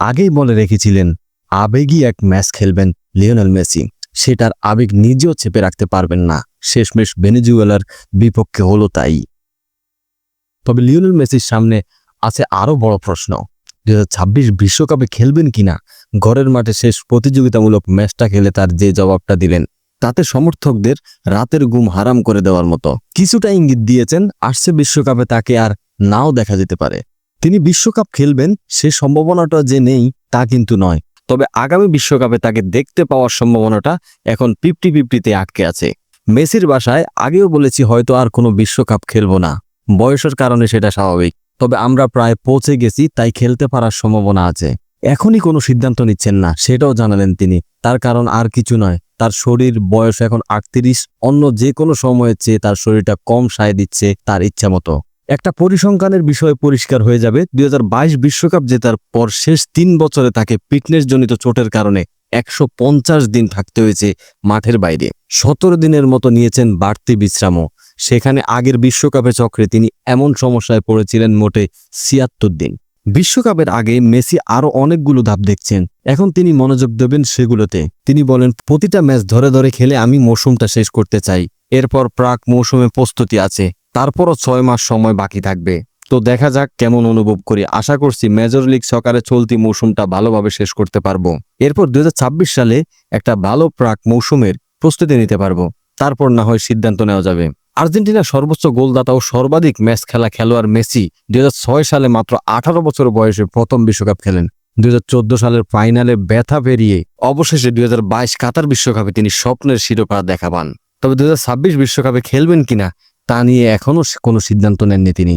আগেই বলে রেখেছিলেন আবেগী এক ম্যাচ খেলবেন লিওনেল মেসি, সেটার আবেগ নিজেও চেপে রাখতে পারবেন না। শেষমেশ ভেনেজুয়েলার বিপক্ষে হলো তাই। তবে লিওনেল মেসির সামনে আছে আরও বড় প্রশ্ন, 2026 বিশ্বকাপে খেলবেন কিনা। ঘরের মাঠে শেষ প্রতিযোগিতামূলক ম্যাচটা খেলে তার যে জবাবটা দিলেন, তাতে সমর্থকদের রাতের ঘুম হারাম করে দেওয়ার মতো। কিছুটা ইঙ্গিত দিয়েছেন আসছে বিশ্বকাপে তাকে আর নাও দেখা যেতে পারে। তিনি বিশ্বকাপ খেলবেন সে সম্ভাবনাটা যে নেই তা কিন্তু নয়, তবে আগামী বিশ্বকাপে তাকে দেখতে পাওয়ার সম্ভাবনাটা এখন 50-50-তে আটকে আছে। মেসির বাসায় আগেও বলেছি হয়তো আর কোনো বিশ্বকাপ খেলবো না, বয়সের কারণে সেটা স্বাভাবিক, তবে আমরা প্রায় পৌঁছে গেছি তাই খেলতে পারার সম্ভাবনা আছে। এখনই কোনো সিদ্ধান্ত নিচ্ছেন না সেটাও জানালেন তিনি। তার কারণ আর কিছু নয়, তার শরীর, বয়স এখন 38, অন্য যে কোনো সময়ের চেয়ে তার শরীরটা কম সায় দিচ্ছে তার ইচ্ছা মতো। একটা পরিসংখ্যানের বিষয় পরিষ্কার হয়ে যাবে, 2022 বিশ্বকাপ জেতার পর শেষ 3 বছরে তাকে ফিটনেসজনিত চোটের কারণে 150 দিন থাকতে হয়েছে মাঠের বাইরে। 17 দিনের মতো নিয়েছেন বাড়তি বিশ্রামও। সেখানে আগের বিশ্বকাপে চক্রে তিনি এমন সমস্যায় পড়েছিলেন মোটে 76 দিন। বিশ্বকাপের আগে মেসি আরও অনেকগুলো ধাপ দেখছেন, এখন তিনি মনোযোগ দেবেন সেগুলোতে। তিনি বলেন, প্রতিটা ম্যাচ ধরে ধরে খেলে আমি মৌসুমটা শেষ করতে চাই। এরপর প্রাক মৌসুমে প্রস্তুতি আছে, তারপরও 6 মাস সময় বাকি থাকবে। তো দেখা যাক কেমন অনুভব করি। আশা করছি মেজর লিগ সকারে চলতি মৌসুমটা ভালোভাবে শেষ করতে পারবো। এরপর 2026 সালে একটা ভালো প্রাক মৌসুমের প্রস্তুতি নিতে পারবো, তারপর না হয় সিদ্ধান্ত নেওয়া যাবে। আর্জেন্টিনার সর্বোচ্চ গোলদাতা ও সর্বাধিক ম্যাচ খেলা খেলোয়াড় মেসি 2006 সালে মাত্র 18 বছর বয়সে প্রথম বিশ্বকাপ খেলেন। 2014 সালের ফাইনালে ব্যথা পেরিয়ে অবশেষে 2022 কাতার বিশ্বকাপে তিনি স্বপ্নের শিরোপা দেখা পান। তবে 2026 বিশ্বকাপে খেলবেন কিনা তা নিয়ে এখনও কোনো সিদ্ধান্ত নেননি তিনি।